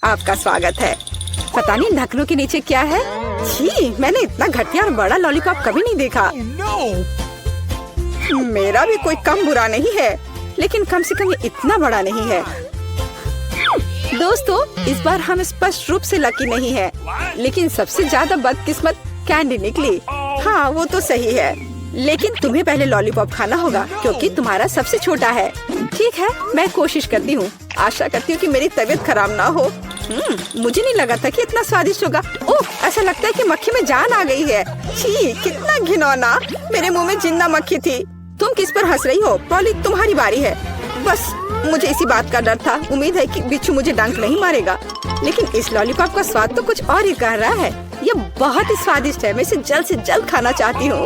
आपका स्वागत है। पता नहीं ढक्कनों के नीचे क्या है। छी, मैंने इतना घटिया और बड़ा लॉलीपॉप कभी नहीं देखा। मेरा भी कोई कम बुरा नहीं है, लेकिन कम से कम ये इतना बड़ा नहीं है। दोस्तों, इस बार हम स्पष्ट रूप से लकी नहीं है, लेकिन सबसे ज्यादा बदकिस्मत कैंडी निकली। हाँ, वो तो सही है, लेकिन तुम्हें पहले लॉलीपॉप खाना होगा क्योंकि तुम्हारा सबसे छोटा है। ठीक है, मैं कोशिश करती हूँ। आशा करती हूँ कि मेरी तबीयत खराब ना हो। मुझे नहीं लगा था कि इतना स्वादिष्ट होगा। ओह, ऐसा लगता है कि मक्खी में जान आ गई है। छी, कितना घिनौना। मेरे मुंह में जिंदा मक्खी थी। तुम किस पर हंस रही हो? पॉली, तुम्हारी बारी है। बस मुझे इसी बात का डर था। उम्मीद है कि बिच्छू मुझे डंक नहीं मारेगा। लेकिन इस लॉलीपॉप का स्वाद तो कुछ और ही कह रहा है। ये बहुत ही स्वादिष्ट है। मैं इसे जल्द से जल्द खाना चाहती हूँ।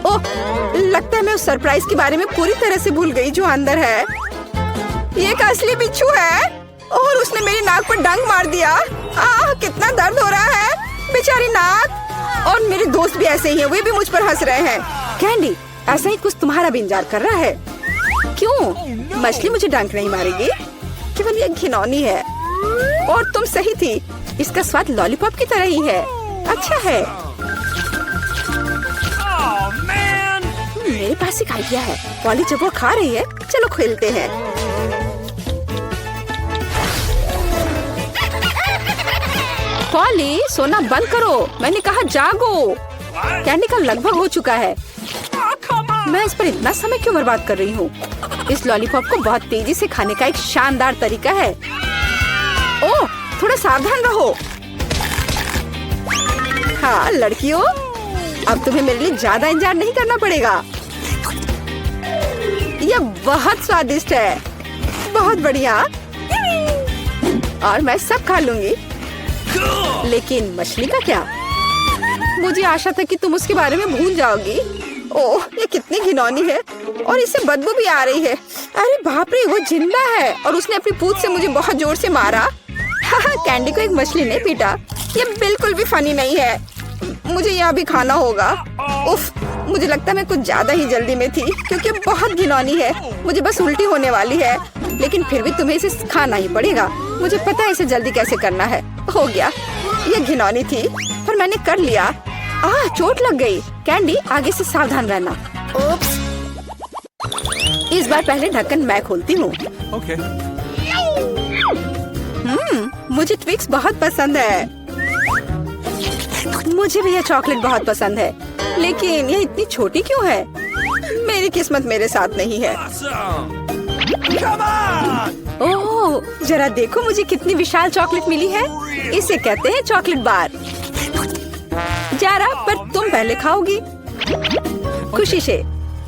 ओह, लगता है मैं उस सरप्राइज के बारे में पूरी तरह से भूल गई जो अंदर है। ये एक असली बिच्छू है और उसने मेरी नाक पर डंक मार दिया। कितना दर्द हो रहा है, बेचारी नाक। और मेरे दोस्त भी ऐसे ही हैं, वे भी मुझ पर हंस रहे हैं। कैंडी, ऐसा ही कुछ तुम्हारा भी इंतजार कर रहा है। क्यों? मछली मुझे डंक नहीं मारेगी, केवल ये घिनौनी है। और तुम सही थी, इसका स्वाद लॉलीपॉप की तरह ही है। अच्छा है। मेरे पास एक आइडिया है। पॉली जब वो खा रही है, चलो खेलते हैं। पॉली, सोना बंद करो, मैंने कहा जागो। कैंडी का लगभग हो चुका है। मैं इस पर इतना समय क्यों बर्बाद कर रही हूँ? इस लॉलीपॉप को बहुत तेजी से खाने का एक शानदार तरीका है। ओह, थोड़ा सावधान रहो। हाँ लड़कियों, अब तुम्हें मेरे लिए ज्यादा इंतजार नहीं करना पड़ेगा। यह बहुत स्वादिष्ट है, बहुत बढ़िया। और मैं सब खा लूंगी। लेकिन मछली का क्या? मुझे आशा था कि तुम उसके बारे में भूल जाओगी। ओह, ये कितनी घिनौनी है और इससे बदबू भी आ रही है। अरे बाप रे, वो जिंदा है और उसने अपनी पूंछ से मुझे बहुत जोर से मारा। कैंडी को एक मछली ने पीटा। ये बिल्कुल भी फनी नहीं है। मुझे यह भी खाना होगा। उफ, मुझे लगता है मैं कुछ ज्यादा ही जल्दी में थी क्योंकि बहुत घिनौनी है। मुझे बस उल्टी होने वाली है, लेकिन फिर भी तुम्हें इसे खाना ही पड़ेगा। मुझे पता है इसे जल्दी कैसे करना है। हो गया, ये घिनौनी थी पर मैंने कर लिया। चोट लग गई। कैंडी, आगे से सावधान रहना। ओप्स। इस बार पहले ढक्कन मैं खोलती हूँ। Okay. मुझे ट्विक्स बहुत पसंद है। मुझे भी यह चॉकलेट बहुत पसंद है, लेकिन यह इतनी छोटी क्यों है? मेरी किस्मत मेरे साथ नहीं है। Come on! ओह, जरा देखो मुझे कितनी विशाल चॉकलेट मिली है। इसे कहते हैं चॉकलेट बार। जरा, पर तुम पहले खाओगी। खुशी से।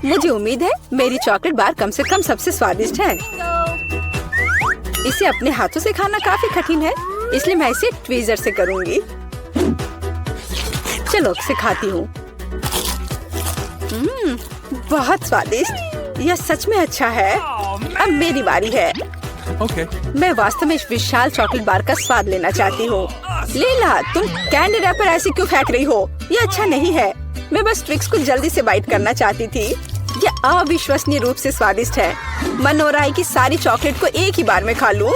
मुझे उम्मीद है मेरी चॉकलेट बार कम से कम सबसे स्वादिष्ट है। इसे अपने हाथों से खाना काफी कठिन है, इसलिए मैं इसे ट्वीजर से करूंगी। चलो सिखाती हूँ। बहुत स्वादिष्ट। यह सच में अच्छा है। अब मेरी बारी है। Okay. मैं वास्तव में इस विशाल चॉकलेट बार का स्वाद लेना चाहती हूँ। लीला, तुम कैंडी रैपर ऐसे क्यों फेंक रही हो? ये अच्छा नहीं है। मैं बस ट्विक्स को जल्दी से बाइट करना चाहती थी। ये अविश्वसनीय रूप से स्वादिष्ट है। मन हो रहा है कि सारी चॉकलेट को एक ही बार में खा लूं।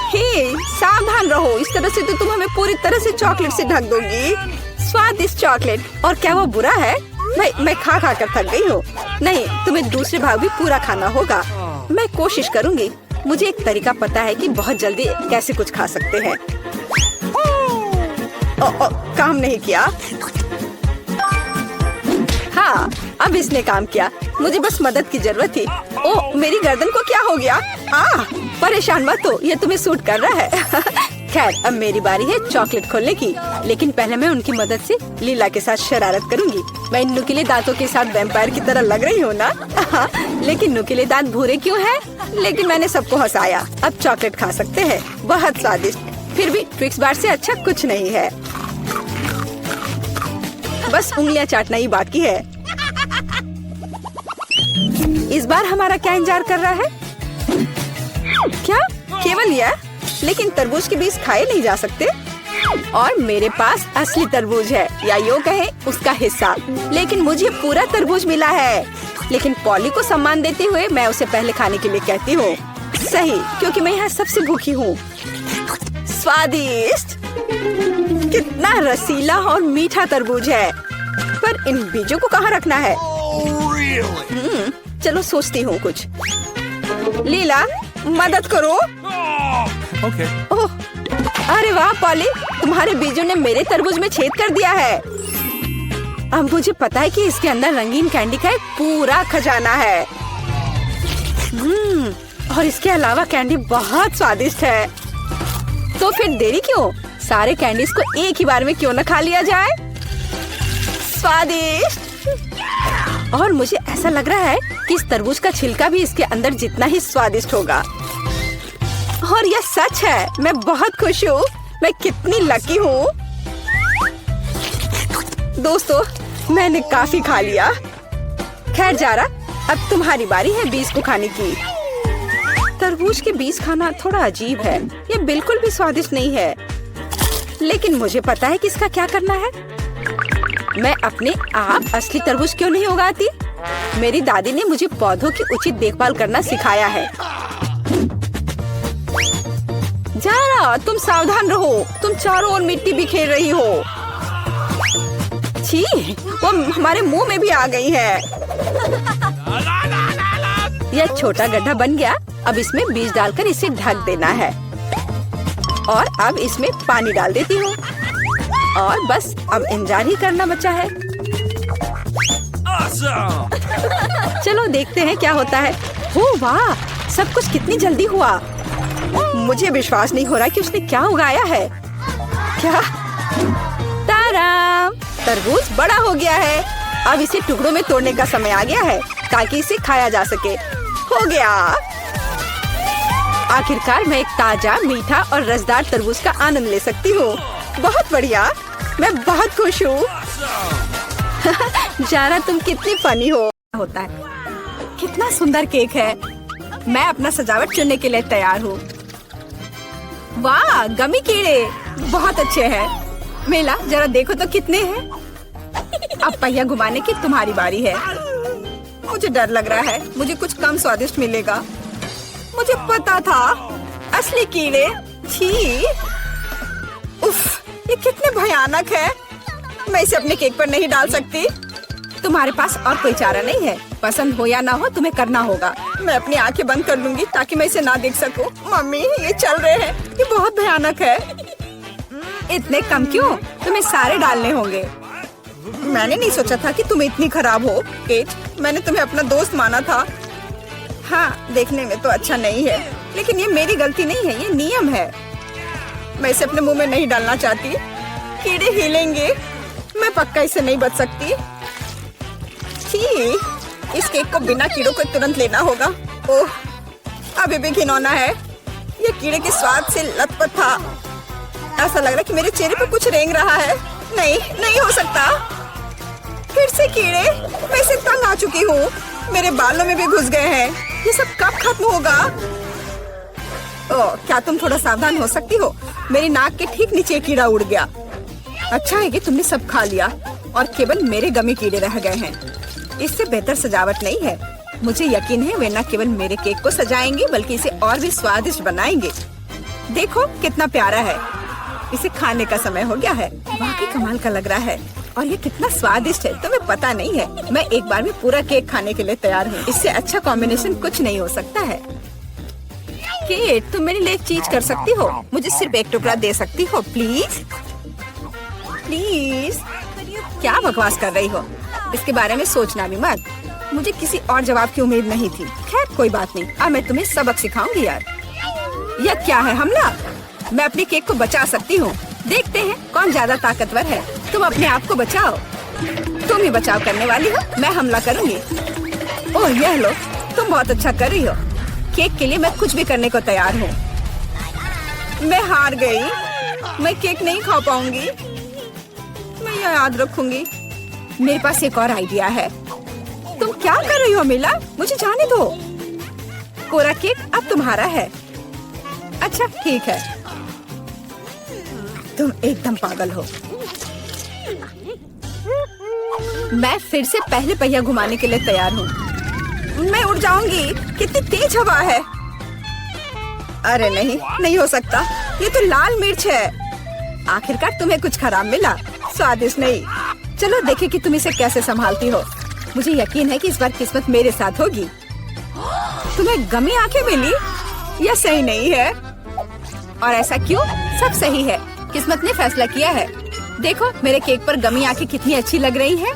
हे, सावधान रहो, इस तरह से तो तुम हमें पूरी तरह से चॉकलेट से ढक दोगी। स्वादिष्ट चॉकलेट। और क्या वो बुरा है? मैं खा खा कर थक गई हूँ। नहीं, तुम्हें दूसरे भाग भी पूरा खाना होगा। मैं कोशिश करूँगी। मुझे एक तरीका पता है कि बहुत जल्दी कैसे कुछ खा सकते हैं। काम नहीं किया। हाँ, अब इसने काम किया। मुझे बस मदद की जरूरत थी। ओह, मेरी गर्दन को क्या हो गया? परेशान मत हो, ये तुम्हें सूट कर रहा है। खैर, अब मेरी बारी है चॉकलेट खोलने की, लेकिन पहले मैं उनकी मदद से लीला के साथ शरारत करूंगी। मैं इन नुकीले दांतों के साथ वैम्पायर की तरह लग रही हूँ ना? लेकिन नुकीले दांत भूरे क्यों हैं? लेकिन मैंने सबको हंसाया। अब चॉकलेट खा सकते हैं। बहुत स्वादिष्ट। फिर भी ट्विक्स बार से अच्छा कुछ नहीं है। बस उंगलियां चाटना ही बाकी है। इस बार हमारा क्या इंतजार कर रहा है? क्या केवल यह? लेकिन तरबूज के बीज खाए नहीं जा सकते। और मेरे पास असली तरबूज है, या यूं कहे उसका हिस्सा। लेकिन मुझे पूरा तरबूज मिला है। लेकिन पॉली को सम्मान देते हुए मैं उसे पहले खाने के लिए कहती हूँ। सही, क्योंकि मैं यहाँ सबसे भूखी हूँ। स्वादिष्ट, कितना रसीला और मीठा तरबूज है। पर इन बीजों को कहाँ रखना है? Really? चलो सोचती हूँ कुछ। लीला, मदद करो। Okay. ओह, अरे वाह पॉली, तुम्हारे बीजों ने मेरे तरबूज में छेद कर दिया है। अब मुझे पता है कि इसके अंदर रंगीन कैंडी का एक पूरा खजाना है। और इसके अलावा कैंडी बहुत स्वादिष्ट है। तो फिर देरी क्यों? सारे कैंडीज को एक ही बार में क्यों न खा लिया जाए? स्वादिष्ट। और मुझे ऐसा लग रहा है कि इस तरबूज का छिलका भी इसके अंदर जितना ही स्वादिष्ट होगा। और यह सच है, मैं बहुत खुश हूँ। मैं कितनी लकी हूँ। दोस्तों, मैंने काफी खा लिया। खैर जारा, अब तुम्हारी बारी है बीज को खाने की। तरबूज के बीज खाना थोड़ा अजीब है। ये बिल्कुल भी स्वादिष्ट नहीं है। लेकिन मुझे पता है कि इसका क्या करना है। मैं अपने आप असली तरबूज क्यों नहीं उगाती? मेरी दादी ने मुझे पौधों की उचित देखभाल करना सिखाया है। जारा, तुम सावधान रहो। तुम चारों ओर मिट्टी बिखेर रही हो। छी, वो हमारे मुंह में भी आ गई है। यह छोटा गड्ढा बन गया। अब इसमें बीज डालकर इसे ढक देना है। और अब इसमें पानी डाल देती हूँ। और बस अब इंतजार ही करना बचा है। Awesome. चलो देखते हैं क्या होता है। ओह वाह, सब कुछ कितनी जल्दी हुआ। मुझे विश्वास नहीं हो रहा कि उसने क्या उगाया है। क्या? ताराम, तरबूज बड़ा हो गया है। अब इसे टुकड़ों में तोड़ने का समय आ गया है ताकि इसे खाया जा सके। हो गया। आखिरकार मैं एक ताजा, मीठा और रसदार तरबूज का आनंद ले सकती हूँ। बहुत बढ़िया, मैं बहुत खुश हूँ। जारा, तुम कितनी फनी हो। होता है, कितना सुंदर केक है। मैं अपना सजावट चुनने के लिए तैयार हूँ। वाह, गमी कीड़े बहुत अच्छे हैं। मेला, जरा देखो तो कितने हैं। अब पहिया घुमाने की तुम्हारी बारी है। मुझे डर लग रहा है, मुझे कुछ कम स्वादिष्ट मिलेगा। मुझे पता था, असली कीड़े। छी, उफ, ये कितने भयानक है। मैं इसे अपने केक पर नहीं डाल सकती। तुम्हारे पास और कोई चारा नहीं है। पसंद हो या ना हो, तुम्हें करना होगा। मैं अपनी आंखें बंद कर लूंगी ताकि मैं इसे ना देख सकूं। मम्मी, ये चल रहे हैं। ये बहुत भयानक है। इतने कम क्यों? तुम्हें सारे डालने होंगे। मैंने नहीं सोचा था कि तुम इतनी खराब हो। केट, मैंने तुम्हें अपना दोस्त माना था। हाँ, देखने में तो अच्छा नहीं है, लेकिन ये मेरी गलती नहीं है, ये नियम है। मैं इसे अपने मुंह में नहीं डालना चाहती। कीड़े हिलेंगे। मैं पक्का इसे नहीं बच सकती। छी, इस केक को बिना कीड़ों को तुरंत लेना होगा। ओह, अभी भी घिनौना है। ये कीड़े के स्वाद से लथपथ था। ऐसा लग रहा है कि मेरे चेहरे पे कुछ रेंग रहा है। नहीं, नहीं हो सकता। फिर से कीड़े। मैं इसे तंग आ चुकी हूँ। मेरे बालों में भी घुस गए हैं। ये सब कब खत्म होगा? ओह, क्या तुम थोड़ा सावधान हो सकती हो? मेरी नाक के ठीक नीचे कीड़ा उड़ गया। अच्छा है कि तुमने सब खा लिया और केवल मेरे गमी कीड़े रह गए हैं। इससे बेहतर सजावट नहीं है। मुझे यकीन है वे न केवल मेरे केक को सजाएंगे बल्कि इसे और भी स्वादिष्ट बनाएंगे। देखो कितना प्यारा है। इसे खाने का समय हो गया है। वाकई कमाल का लग रहा है और ये कितना स्वादिष्ट है तुम्हें पता नहीं है। मैं एक बार में पूरा केक खाने के लिए तैयार हूँ। इससे अच्छा कॉम्बिनेशन कुछ नहीं हो सकता है। केट, तुम मेरे लिए एक चीज कर सकती हो? मुझे सिर्फ एक टुकड़ा दे सकती हो प्लीज? प्लीज। क्या बकवास कर रही हो? इसके बारे में सोचना भी मत। मुझे किसी और जवाब की उम्मीद नहीं थी। खैर कोई बात नहीं, अब मैं तुम्हें सबक सिखाऊंगी यार। यह क्या है, हमला? मैं अपने केक को बचा सकती हूँ। देखते हैं कौन ज्यादा ताकतवर है। तुम अपने आप को बचाओ। तुम ही बचाव करने वाली हो, मैं हमला करूंगी। ओह यह लो, तुम बहुत अच्छा कर रही हो। केक के लिए मैं कुछ भी करने को तैयार हूँ। मैं हार गई। मैं केक नहीं खा पाऊंगी। मैं यह याद रखूंगी। मेरे पास एक और आइडिया है। तुम क्या कर रही हो मिला? मुझे जाने दो। पूरा केक अब तुम्हारा है। अच्छा ठीक है। तुम एकदम पागल हो। मैं फिर से पहले पहिया घुमाने के लिए तैयार हूँ। मैं उड़ जाऊंगी। कितनी तेज हवा है। अरे नहीं, नहीं हो सकता। ये तो लाल मिर्च है। आखिरकार तुम्हें कुछ खराब मिला, स्वादिष्ट नहीं। चलो देखें कि तुम इसे कैसे संभालती हो। मुझे यकीन है कि इस बार किस्मत मेरे साथ होगी। तुम्हें गमी आंखें मिली? यह सही नहीं है। और ऐसा क्यों? सब सही है। किस्मत ने फैसला किया है। देखो मेरे केक पर गमी आंखें कितनी अच्छी लग रही है।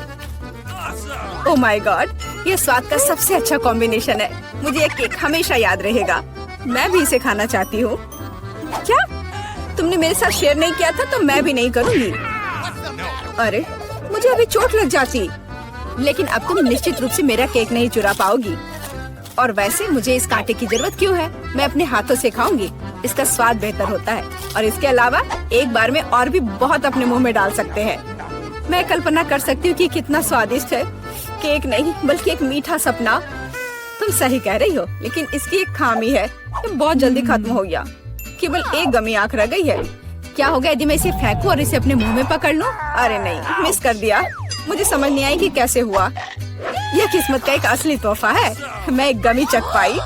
ओह माय गॉड, ये स्वाद का सबसे अच्छा कॉम्बिनेशन है। मुझे ये केक हमेशा याद रहेगा। मैं भी इसे खाना चाहती हूँ। क्या तुमने मेरे साथ शेयर नहीं किया था, तो मैं भी नहीं करूँगी। अरे मुझे अभी चोट लग जाती। लेकिन अब तुम निश्चित रूप से मेरा केक नहीं चुरा पाओगी। और वैसे मुझे इस कांटे की जरूरत क्यों है? मैं अपने हाथों से खाऊंगी। इसका स्वाद बेहतर होता है। और इसके अलावा एक बार में और भी बहुत अपने मुंह में डाल सकते हैं। मैं कल्पना कर सकती हूँ कि कितना स्वादिष्ट है। केक नहीं बल्कि एक मीठा सपना। तुम सही कह रही हो, लेकिन इसकी एक खामी है। ये बहुत जल्दी खत्म हो गया। केवल एक गमी आंख रह गई है। क्या होगा यदि मैं इसे फेंकूं और इसे अपने मुंह में पकड़ लूं? अरे नहीं, मिस कर दिया। मुझे समझ नहीं आई कि कैसे हुआ। यह किस्मत का एक असली तोहफा है। मैं एक गमी चख पाई।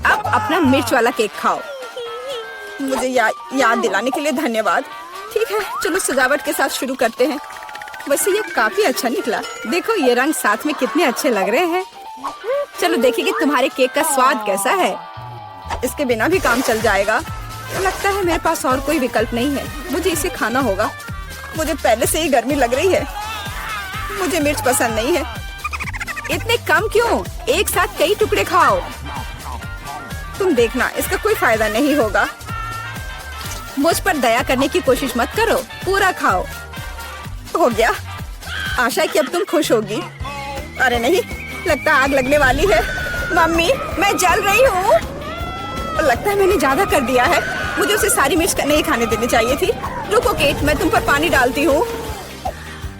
अब अपना मिर्च वाला केक खाओ। मुझे याद दिलाने के लिए धन्यवाद। ठीक है, चलो सजावट के साथ शुरू करते हैं। वैसे ये काफी अच्छा निकला। देखो ये रंग साथ में कितने अच्छे लग रहे हैं। चलो देखिए कि तुम्हारे केक का स्वाद कैसा है। इसके बिना भी काम चल जाएगा। लगता है मेरे पास और कोई विकल्प नहीं है। मुझे इसे खाना होगा। मुझे पहले से ही गर्मी लग रही है। मुझे मिर्च पसंद नहीं है। इतने कम क्यों? एक साथ कई टुकड़े खाओ। तुम देखना, इसका कोई फायदा नहीं होगा। मुझ पर दया करने की कोशिश मत करो, पूरा खाओ। हो गया। आशा है कि अब तुम खुश होगी। अरे नहीं, लगता आग लगने वाली है। मम्मी, मैं जल रही हूँ। लगता है मैंने ज्यादा कर दिया है। मुझे उसे सारी मिर्च नहीं खाने देनी चाहिए थी। रुको केट, मैं तुम पर पानी डालती हूँ।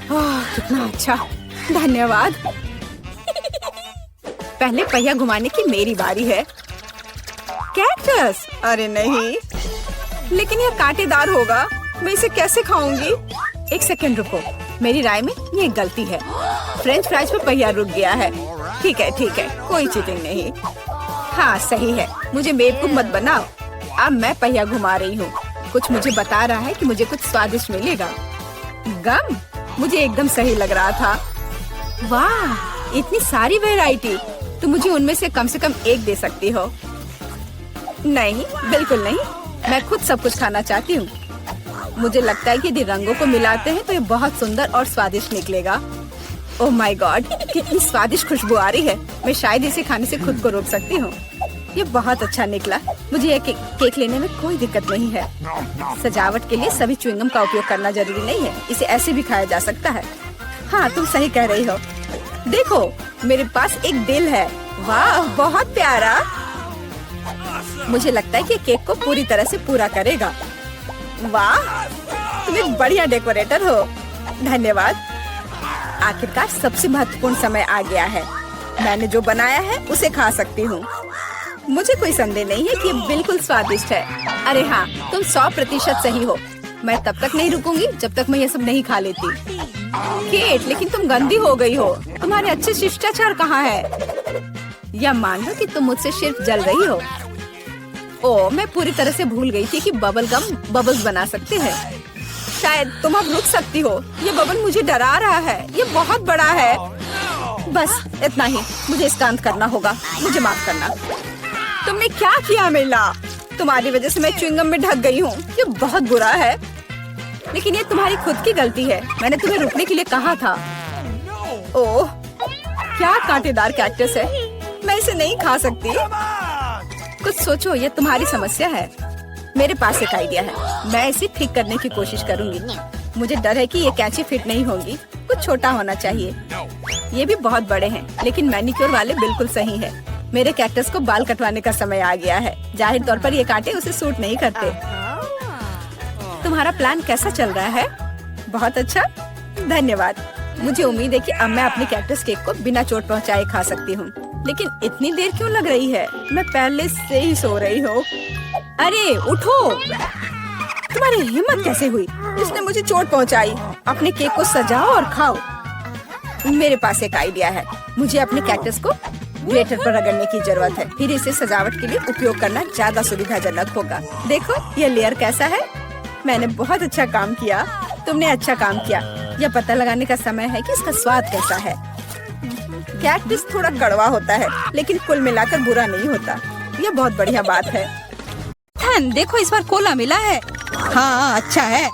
कितना अच्छा, धन्यवाद। पहले पहिया घुमाने की मेरी बारी है। कैक्टस? अरे नहीं, लेकिन यह कांटेदार होगा। मैं इसे कैसे खाऊंगी? एक सेकंड रुको, मेरी राय में ये गलती है। फ्रेंच फ्राइज पे पहिया रुक गया है। ठीक है, कोई चीटिंग नहीं। हाँ सही है। मुझे बेवकूफ मत बनाओ। अब मैं पहिया घुमा रही हूँ। कुछ मुझे बता रहा है कि मुझे कुछ स्वादिष्ट मिलेगा। गम? मुझे एकदम सही लग रहा था। वाह, इतनी सारी वैरायटी। तुम मुझे उनमें से कम एक दे सकती हो। नहीं, बिल्कुल नहीं। मैं खुद सब कुछ खाना चाहती हूँ। मुझे लगता है कि यदि रंगों को मिलाते हैं तो ये बहुत सुंदर और स्वादिष्ट निकलेगा। ओह माय गॉड, कितनी स्वादिष्ट खुशबू आ रही है। मैं शायद इसे खाने से खुद को रोक सकती हूँ। ये बहुत अच्छा निकला। मुझे ये केक लेने में कोई दिक्कत नहीं है। सजावट के लिए सभी च्युइंगम का उपयोग करना जरूरी नहीं है। इसे ऐसे भी खाया जा सकता है। हाँ, तुम सही कह रही हो। देखो, मेरे पास एक दिल है। वाह, बहुत प्यारा। मुझे लगता है कि केक को पूरी तरह से पूरा करेगा। वाह, तुम एक बढ़िया डेकोरेटर हो। धन्यवाद। आखिरकार सबसे महत्वपूर्ण समय आ गया है। मैंने जो बनाया है उसे खा सकती हूँ। मुझे कोई संदेह नहीं है कि ये बिल्कुल स्वादिष्ट है। अरे हाँ, तुम 100% सही हो। मैं तब तक नहीं रुकूंगी जब तक मैं ये सब नहीं खा लेती। केट, लेकिन तुम गंदी हो गई हो। तुम्हारे अच्छे शिष्टाचार कहाँ है? या मान लो कि तुम मुझसे सिर्फ जल रही हो। ओह, मैं पूरी तरह से भूल गई थी कि बबल गम बबल्स बना सकते हैं। शायद तुम अब रुक सकती हो। ये बबल मुझे डरा रहा है। ये बहुत बड़ा है। बस इतना ही। मुझे इसका अंत करना होगा। मुझे माफ करना। तुमने क्या किया मिला? तुम्हारी वजह से मैं च्युइंगम में ढक गई हूँ। ये बहुत बुरा है। लेकिन ये तुम्हारी खुद की गलती है। मैंने तुम्हें रुकने के लिए कहा था। ओह, क्या कांटेदार कैक्टस है। मैं इसे नहीं खा सकती। कुछ सोचो, ये तुम्हारी समस्या है। मेरे पास एक आइडिया है। मैं इसे ठीक करने की कोशिश करूंगी। मुझे डर है कि ये कैंची फिट नहीं होगी। कुछ छोटा होना चाहिए। ये भी बहुत बड़े हैं, लेकिन मैनिक्योर वाले बिल्कुल सही है। मेरे कैक्टस को बाल कटवाने का समय आ गया है। जाहिर तौर पर ये कांटे उसे सूट नहीं करते। तुम्हारा प्लान कैसा चल रहा है? बहुत अच्छा, धन्यवाद। मुझे उम्मीद है कि अब मैं अपने कैक्टस केक को बिना चोट पहुंचाए खा सकती हूँ। लेकिन इतनी देर क्यों लग रही है? मैं पहले से ही सो रही हूँ। अरे उठो, तुम्हारी हिम्मत कैसे हुई? इसने मुझे चोट पहुंचाई। अपने केक को सजाओ और खाओ। मेरे पास एक आइडिया है। मुझे अपने कैक्टस को ग्रेटर पर रगड़ने की जरूरत है। फिर इसे सजावट के लिए उपयोग करना ज्यादा सुविधाजनक होगा। देखो ये लेयर कैसा है। मैंने बहुत अच्छा काम किया। तुमने अच्छा काम किया। यह पता लगाने का समय है कि इसका स्वाद कैसा है। कैक्टस थोड़ा कड़वा होता है, लेकिन कुल मिलाकर बुरा नहीं होता। यह बहुत बढ़िया बात है। देखो इस बार कोला मिला है। हाँ अच्छा है।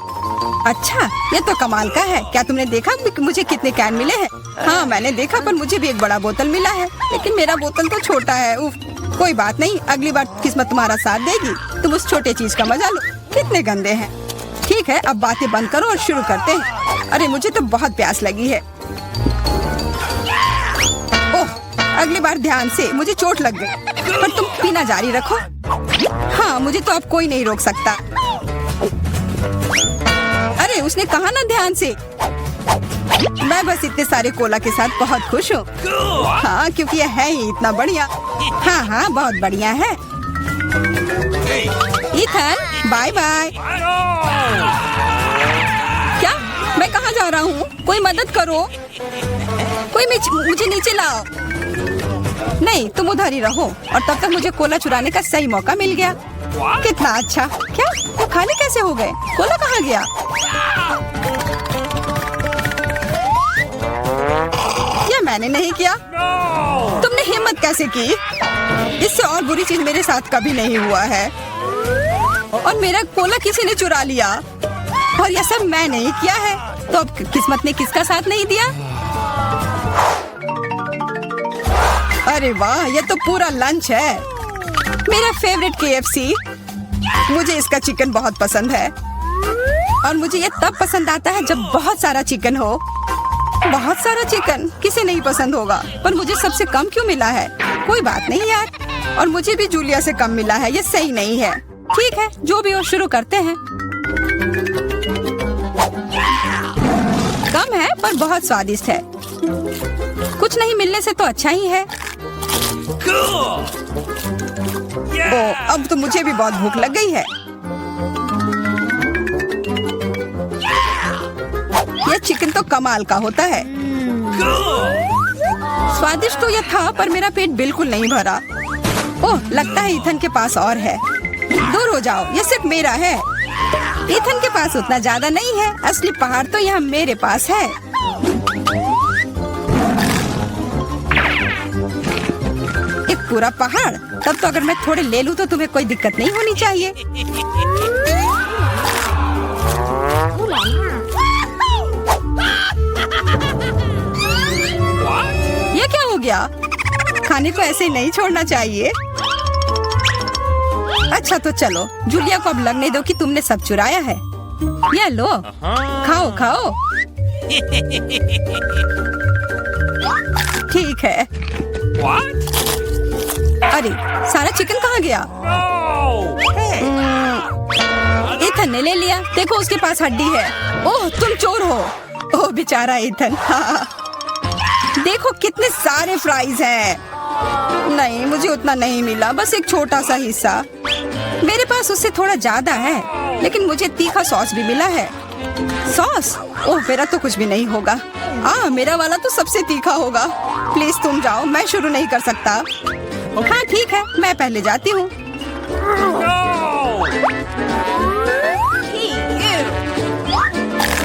अच्छा ये तो कमाल का है। क्या तुमने देखा मुझे कितने कैन मिले हैं? हाँ मैंने देखा, पर मुझे भी एक बड़ा बोतल मिला है, लेकिन मेरा बोतल तो छोटा है। उफ, कोई बात नहीं, अगली बार किस्मत तुम्हारा साथ देगी। तुम उस छोटे चीज का मजा लो। कितने गंदे हैं। ठीक है अब बातें बंद करो और शुरू करते हैं। अरे मुझे तो बहुत प्यास लगी है। ओह अगली बार ध्यान से, मुझे चोट लग गई। पर तुम पीना जारी रखो। हाँ मुझे तो अब कोई नहीं रोक सकता। अरे उसने कहा ना ध्यान से। मैं बस इतने सारे कोला के साथ बहुत खुश हूँ। हाँ क्योंकि यह है ही इतना बढ़िया। हाँ हाँ बहुत बढ़िया है। Ethan bye bye. क्या मैं कहाँ जा रहा हूँ? कोई मदद करो। कोई मुझे नीचे लाओ। नहीं तुम उधर ही रहो। और तब तक मुझे कोला चुराने का सही मौका मिल गया। कितना अच्छा। क्या वो खाली कैसे हो गए? कोला कहाँ गया? ये मैंने नहीं किया। तुमने हिम्मत कैसे की? इससे और बुरी चीज मेरे साथ कभी नहीं हुआ है। और मेरा कोला किसी ने चुरा लिया, और यह सब मैं नहीं किया है। तो अब किस्मत ने किसका साथ नहीं दिया? अरे वाह ये तो पूरा लंच है। मेरा फेवरेट KFC। मुझे इसका चिकन बहुत पसंद है। और मुझे ये तब पसंद आता है जब बहुत सारा चिकन हो। बहुत सारा चिकन किसे नहीं पसंद होगा, पर मुझे सबसे कम क्यों मिला है? कोई बात नहीं यार। और मुझे भी जूलिया से कम मिला है। ये सही नहीं है। ठीक है जो भी हो शुरू करते हैं। कम है पर बहुत स्वादिष्ट है। कुछ नहीं मिलने से तो अच्छा ही है। ओ अब तो मुझे भी बहुत भूख लग गई है। यह चिकन तो कमाल का होता है। स्वादिष्ट तो यह था, पर मेरा पेट बिल्कुल नहीं भरा। ओह लगता है इथन के पास और है। दूर हो जाओ, यह सिर्फ मेरा है। इथन के पास उतना ज्यादा नहीं है। असली पहाड़ तो यहाँ मेरे पास है। एक पूरा पहाड़? तब तो अगर मैं थोड़े ले लूं तो तुम्हें कोई दिक्कत नहीं होनी चाहिए। ये क्या हो गया? खाने को ऐसे नहीं छोड़ना चाहिए। अच्छा तो चलो, जूलिया को अब लगने दो कि तुमने सब चुराया है। ये लो, खाओ खाओ। ठीक है। अरे सारा चिकन कहाँ गया? इथन ने ले लिया। देखो उसके पास हड्डी है। ओह तुम चोर हो। ओह बेचारा इथन। हाँ। देखो कितने सारे फ्राइज हैं। नहीं मुझे उतना नहीं मिला, बस एक छोटा सा हिस्सा। मेरे पास उससे थोड़ा ज्यादा है, लेकिन मुझे तीखा सॉस भी मिला है। सॉस? ओह मेरा तो कुछ भी नहीं होगा। मेरा वाला तो सबसे तीखा होगा। प्लीज तुम जाओ, मैं शुरू नहीं कर सकता। हाँ ठीक है, मैं पहले जाती हूँ।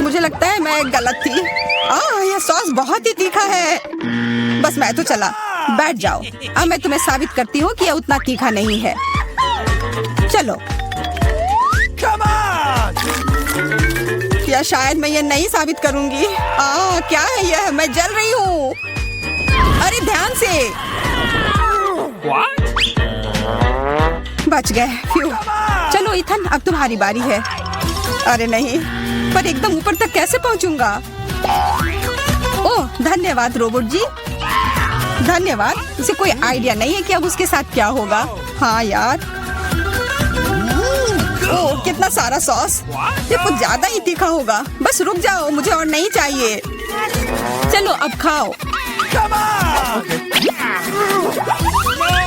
मुझे लगता है मैं गलत थी। यह सॉस बहुत ही तीखा है। बस मैं तो चला। बैठ जाओ। अब मैं तुम्हें साबित करती हूँ कि यह उतना तीखा नहीं है। चलो। या शायद मैं ये नहीं साबित करूंगी। क्या है यह? मैं जल रही हूँ। अरे ध्यान से। बच गए। चलो इथन अब तुम्हारी बारी है। अरे नहीं, पर एकदम ऊपर तक कैसे पहुंचूंगा? ओह धन्यवाद रोबोट जी। धन्यवाद। इसे कोई आइडिया नहीं है कि अब उसके साथ क्या होगा। हाँ यार। ओह कितना सारा सॉस। ये कुछ ज्यादा ही तीखा होगा। बस रुक जाओ, मुझे और नहीं चाहिए। चलो अब खाओ।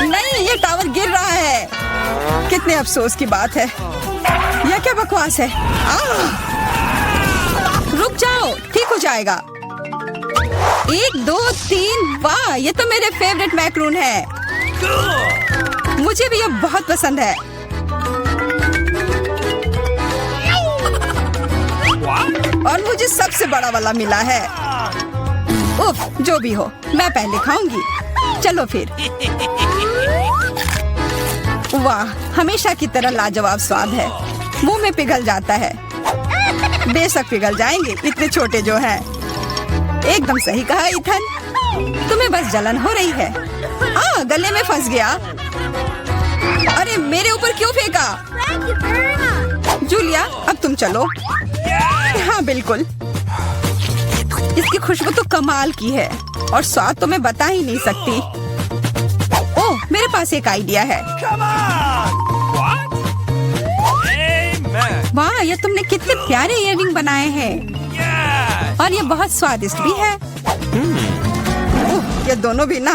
नहीं ये टावर गिर रहा है। कितने अफसोस की बात है। यह क्या बकवास है। रुक जाओ, ठीक हो जाएगा। 1 2 3, वाह ये तो मेरे फेवरेट मैक्रून है। मुझे भी ये बहुत पसंद है। और मुझे सबसे बड़ा वाला मिला है। उफ, जो भी हो, मैं पहले खाऊंगी। चलो फिर। वाह, हमेशा की तरह लाजवाब स्वाद है। मुंह में पिघल जाता है। बेशक पिघल जाएंगे, इतने छोटे जो हैं। एकदम सही कहा इथन। तुम्हें बस जलन हो रही है। गले में फंस गया। अरे मेरे ऊपर क्यों फेंका? जूलिया, अब तुम चलो। हाँ बिल्कुल। इसकी खुशबू तो कमाल की है और स्वाद तो मैं बता ही नहीं सकती। ओह, मेरे पास एक आइडिया है। Come on! What? Amen. वाह, ये तुमने कितने प्यारे इयररिंग बनाए हैं। Yes. और ये बहुत स्वादिष्ट भी है। ये दोनों भी ना।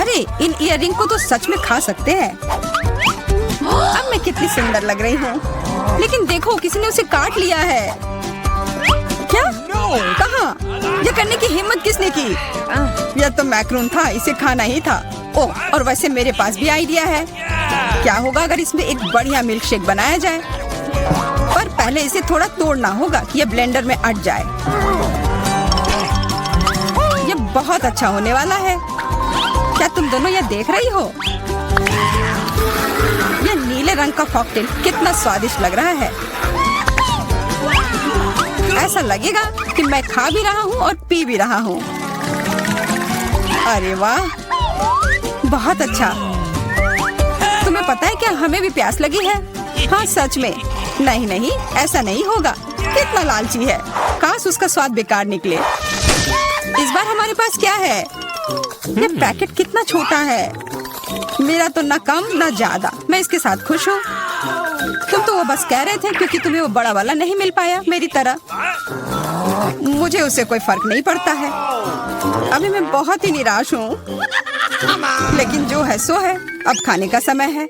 अरे इन इयररिंग को तो सच में खा सकते हैं। अब मैं कितनी सुंदर लग रही हूँ। लेकिन देखो, किसी ने उसे काट लिया है। क्या? कहाँ? ये करने की हिम्मत किसने की? यह तो मैक्रून था, इसे खाना ही था। ओह, और वैसे मेरे पास भी आइडिया है। क्या होगा अगर इसमें एक बढ़िया मिल्क शेक बनाया जाए? पर पहले इसे थोड़ा तोड़ना होगा कि ये ब्लेंडर में अट जाए। ये बहुत अच्छा होने वाला है। क्या तुम दोनों ये देख रही हो? ये नीले रंग का कॉकटेल कितना स्वादिष्ट लग रहा है। ऐसा लगेगा कि मैं खा भी रहा हूँ और पी भी रहा हूँ। अरे वाह, बहुत अच्छा। तुम्हें पता है क्या, हमें भी प्यास लगी है। हाँ सच में। नहीं नहीं, ऐसा नहीं होगा। कितना लालची है। काश उसका स्वाद बेकार निकले। इस बार हमारे पास क्या है? ये पैकेट कितना छोटा है। मेरा तो ना कम ना ज्यादा। मैं इसके साथ खुश हूँ। तुम तो वो बस कह रहे थे क्योंकि तुम्हें वो बड़ा वाला नहीं मिल पाया मेरी तरह। मुझे उससे कोई फर्क नहीं पड़ता है। अभी मैं बहुत ही निराश हूँ। लेकिन जो है सो है। अब खाने का समय है।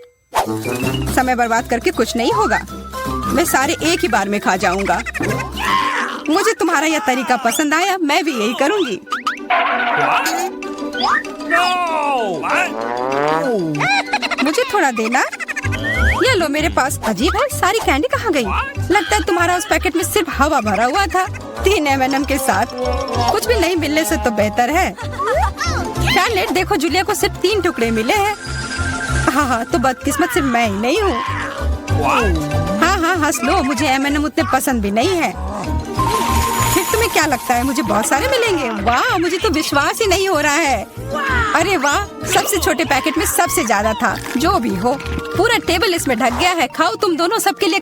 समय बर्बाद करके कुछ नहीं होगा। मैं सारे एक ही बार में खा जाऊंगा। मुझे तुम्हारा यह तरीका पसंद आया। मैं भी यही करूंगी। No! मुझे थोड़ा देना। ये लो मेरे पास। अजीब है, सारी कैंडी कहाँ गई? लगता है तुम्हारा उस पैकेट में सिर्फ हवा भरा हुआ था। 3 M&M के साथ कुछ भी नहीं मिलने से तो बेहतर है। शार्लेट, देखो जूलिया को सिर्फ 3 टुकड़े मिले हैं। हाँ, तो बदकिस्मत सिर्फ मैं ही नहीं हूँ। हाँ, हंस लो। मुझे M&M उतने पसंद भी नहीं है। फिर तुम्हें क्या लगता है मुझे बहुत सारे मिलेंगे? वाह, मुझे तो विश्वास ही नहीं हो रहा है। अरे वाह, सबसे छोटे पैकेट में सबसे ज्यादा था। जो भी हो, पूरा टेबल इसमें ढक गया है। खाओ तुम दोनों, सबके लिए